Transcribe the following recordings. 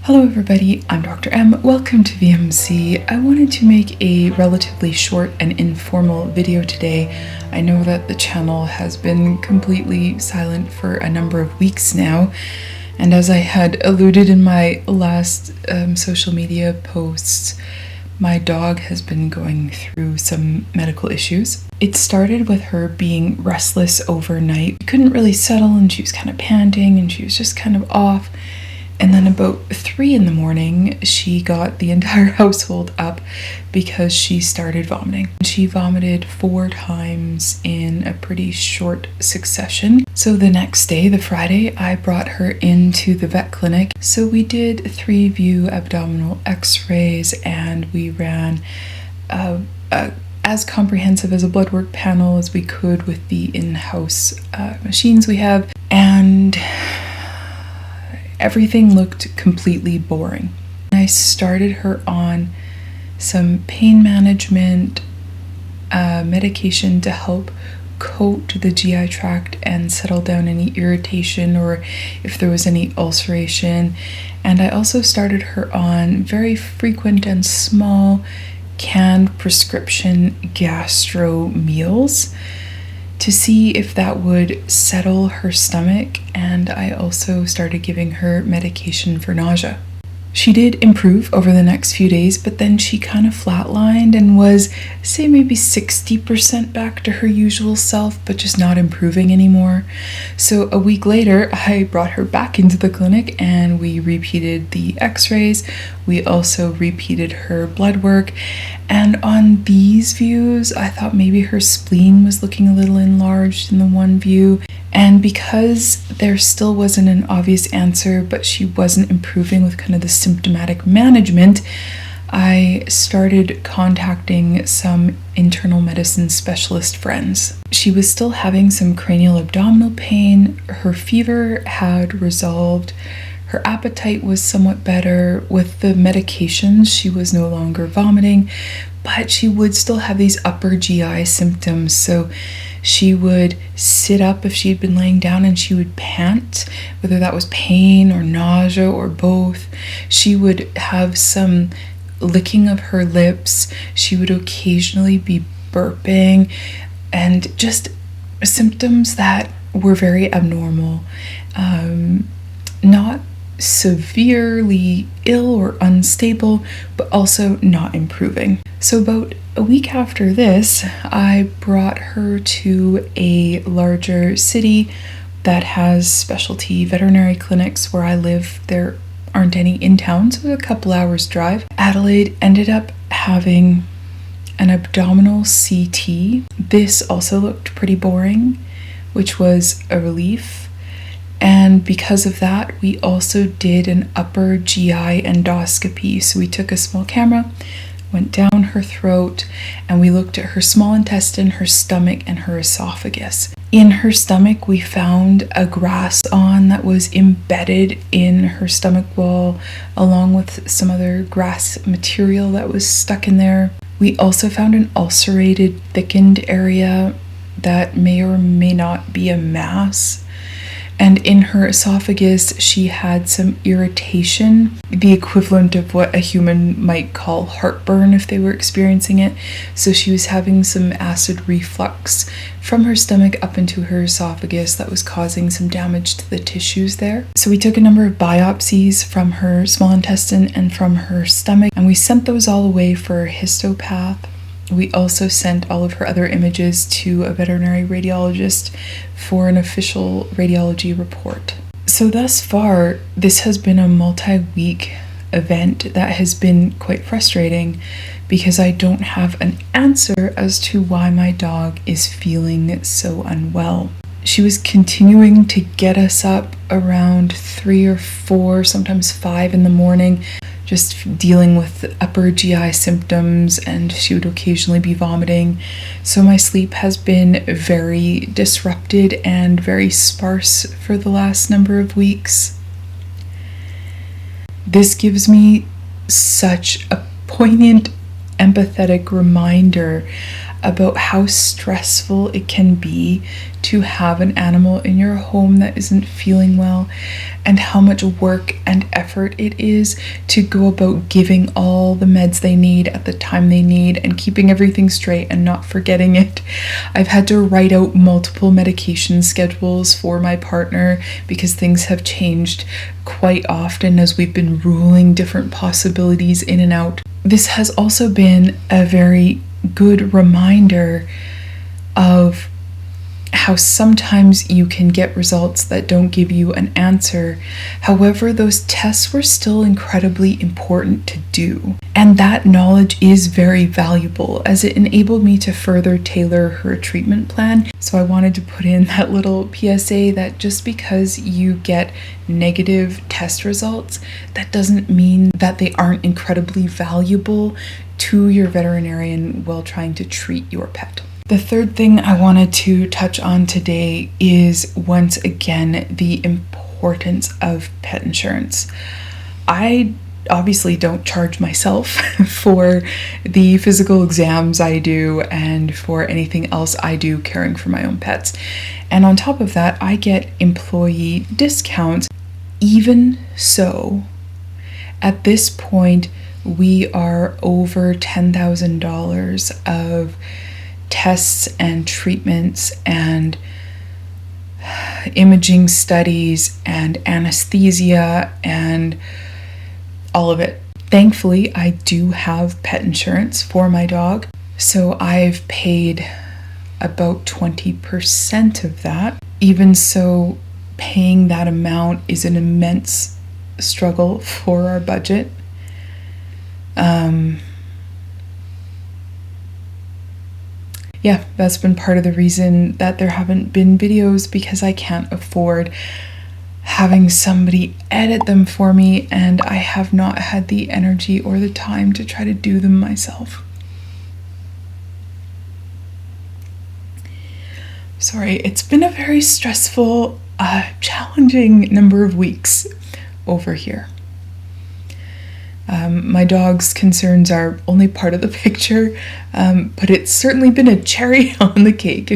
Hello everybody, I'm Dr. M. Welcome to VMC. I wanted to make a relatively short and informal video today. I know that the channel has been completely silent for a number of weeks now, and as I had alluded in my last social media posts, my dog has been going through some medical issues. It started with her being restless overnight. She couldn't really settle and she was kind of panting and she was just kind of off. And then about 3 in the morning, she got the entire household up because she started vomiting. She vomited 4 times in a pretty short succession. So the next day, the Friday, I brought her into the vet clinic. So we did 3-view abdominal x-rays and we ran as comprehensive as a blood work panel as we could with the in-house machines we have. And everything looked completely boring. I started her on some pain management medication to help coat the GI tract and settle down any irritation or if there was any ulceration. And I also started her on very frequent and small canned prescription gastro meals to see if that would settle her stomach, and I also started giving her medication for nausea. She did improve over the next few days, but then she kind of flatlined and was, say, maybe 60% back to her usual self, but just not improving anymore. So a week later, I brought her back into the clinic and we repeated the x-rays. We also repeated her blood work. And on these views, I thought maybe her spleen was looking a little enlarged in the one view. And because there still wasn't an obvious answer, but she wasn't improving with kind of the symptomatic management, I started contacting some internal medicine specialist friends. She was still having some cranial abdominal pain. Her fever had resolved. Her appetite was somewhat better. With the medications, she was no longer vomiting, but she would still have these upper GI symptoms. So she would sit up if she had been laying down and she would pant, whether that was pain or nausea or both. She would have some licking of her lips. She would occasionally be burping and just symptoms that were very abnormal. Not severely ill or unstable, but also not improving. So about a week after this, I brought her to a larger city that has specialty veterinary clinics. Where I live, there aren't any in town, so a couple hours drive. Adelaide ended up having an abdominal CT. This also looked pretty boring, which was a relief. And because of that, we also did an upper GI endoscopy. So we took a small camera, went down her throat, and we looked at her small intestine, her stomach, and her esophagus. In her stomach, we found a grass awn that was embedded in her stomach wall, along with some other grass material that was stuck in there. We also found an ulcerated, thickened area that may or may not be a mass. And in her esophagus, she had some irritation, the equivalent of what a human might call heartburn if they were experiencing it. So she was having some acid reflux from her stomach up into her esophagus that was causing some damage to the tissues there. So we took a number of biopsies from her small intestine and from her stomach, and we sent those all away for a histopath. We also sent all of her other images to a veterinary radiologist for an official radiology report. So thus far, this has been a multi-week event that has been quite frustrating because I don't have an answer as to why my dog is feeling so unwell. She was continuing to get us up around 3 or 4, sometimes 5 in the morning, just dealing with upper GI symptoms, and she would occasionally be vomiting. So my sleep has been very disrupted and very sparse for the last number of weeks. This gives me such a poignant, empathetic reminder about how stressful it can be to have an animal in your home that isn't feeling well, and how much work and effort it is to go about giving all the meds they need at the time they need and keeping everything straight and not forgetting it. I've had to write out multiple medication schedules for my partner because things have changed quite often as we've been ruling different possibilities in and out. This has also been a very good reminder of how sometimes you can get results that don't give you an answer. However, those tests were still incredibly important to do. And that knowledge is very valuable as it enabled me to further tailor her treatment plan. So I wanted to put in that little PSA that just because you get negative test results, that doesn't mean that they aren't incredibly valuable to your veterinarian while trying to treat your pet. The third thing I wanted to touch on today is, once again, the importance of pet insurance. I obviously don't charge myself for the physical exams I do and for anything else I do caring for my own pets. And on top of that, I get employee discounts. Even so, at this point, we are over $10,000 of tests and treatments and imaging studies and anesthesia and all of it. Thankfully, I do have pet insurance for my dog, so I've paid about 20% of that. Even so, paying that amount is an immense struggle for our budget. Yeah, that's been part of the reason that there haven't been videos, because I can't afford having somebody edit them for me, and I have not had the energy or the time to try to do them myself. Sorry, it's been a very stressful, challenging number of weeks over here. My dog's concerns are only part of the picture, but it's certainly been a cherry on the cake.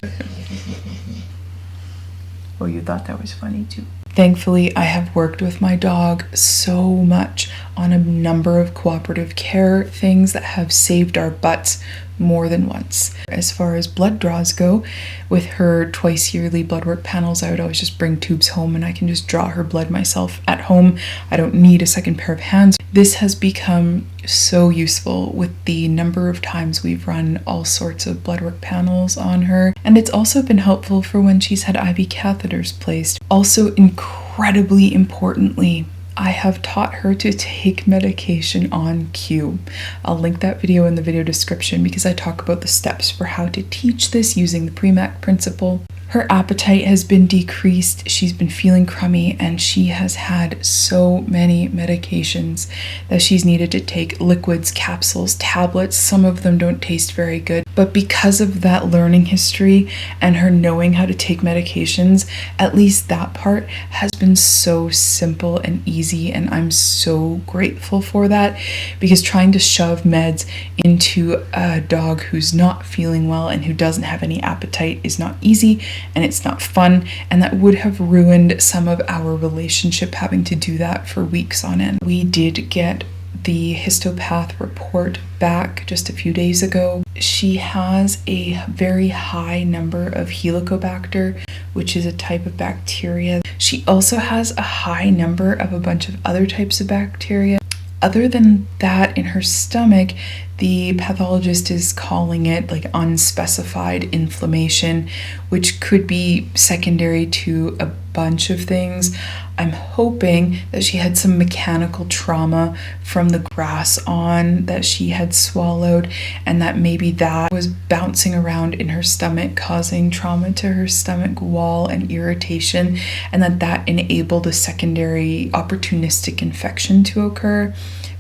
Oh, you thought that was funny too. Thankfully, I have worked with my dog so much on a number of cooperative care things that have saved our butts more than once. As far as blood draws go, with her twice yearly blood work panels, I would always just bring tubes home and I can just draw her blood myself at home. I don't need a second pair of hands. This has become so useful with the number of times we've run all sorts of blood work panels on her. And it's also been helpful for when she's had IV catheters placed. Also, incredibly importantly, I have taught her to take medication on cue. I'll link that video in the video description because I talk about the steps for how to teach this using the PREMAC principle. Her appetite has been decreased, she's been feeling crummy, and she has had so many medications that she's needed to take: liquids, capsules, tablets. Some of them don't taste very good, but because of that learning history and her knowing how to take medications, at least that part has been so simple and easy, and I'm so grateful for that, because trying to shove meds into a dog who's not feeling well and who doesn't have any appetite is not easy, and it's not fun, and that would have ruined some of our relationship having to do that for weeks on end. We did get the histopath report back just a few days ago. She has a very high number of Helicobacter, which is a type of bacteria. She also has a high number of a bunch of other types of bacteria. Other than that, in her stomach, the pathologist is calling it like unspecified inflammation, which could be secondary to a bunch of things. I'm hoping that she had some mechanical trauma from the grass that she had swallowed, and that maybe that was bouncing around in her stomach, causing trauma to her stomach wall and irritation, and that enabled a secondary opportunistic infection to occur.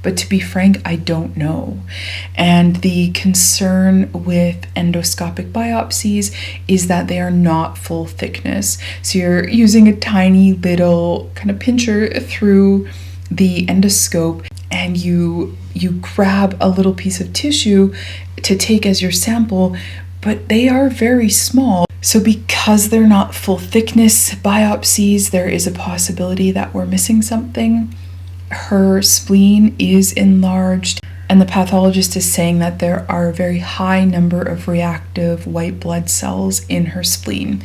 But to be frank, I don't know. And the concern with endoscopic biopsies is that they are not full thickness. So you're using a tiny little kind of pincher through the endoscope, and you grab a little piece of tissue to take as your sample, but they are very small. So because they're not full thickness biopsies, there is a possibility that we're missing something. Her spleen is enlarged, and the pathologist is saying that there are a very high number of reactive white blood cells in her spleen.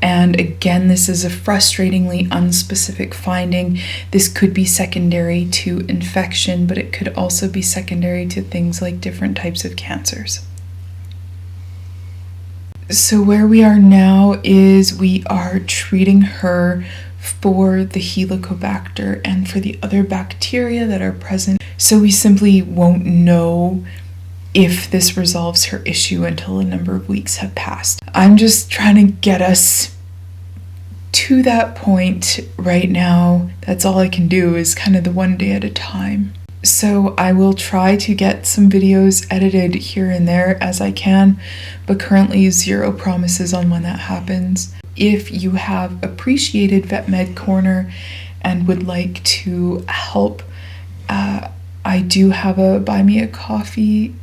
And again, this is a frustratingly unspecific finding. This could be secondary to infection, but it could also be secondary to things like different types of cancers. So where we are now is we are treating her for the Helicobacter and for the other bacteria that are present. So we simply won't know if this resolves her issue until a number of weeks have passed. I'm just trying to get us to that point right now. That's all I can do, is kind of the one day at a time. So I will try to get some videos edited here and there as I can, but currently zero promises on when that happens. If you have appreciated VetMed Corner and would like to help, I do have a Buy Me a Coffee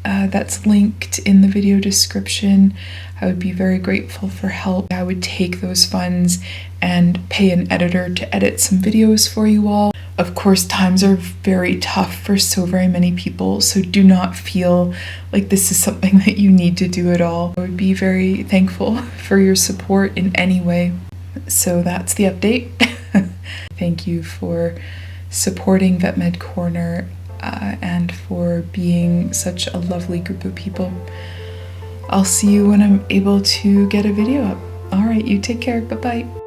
that's linked in the video description. I would be very grateful for help. I would take those funds and pay an editor to edit some videos for you all. Of course, times are very tough for so very many people, so do not feel like this is something that you need to do at all. I would be very thankful for your support in any way. So that's the update. Thank you for supporting VetMed Corner and for being such a lovely group of people. I'll see you when I'm able to get a video up. All right, you take care. Bye-bye.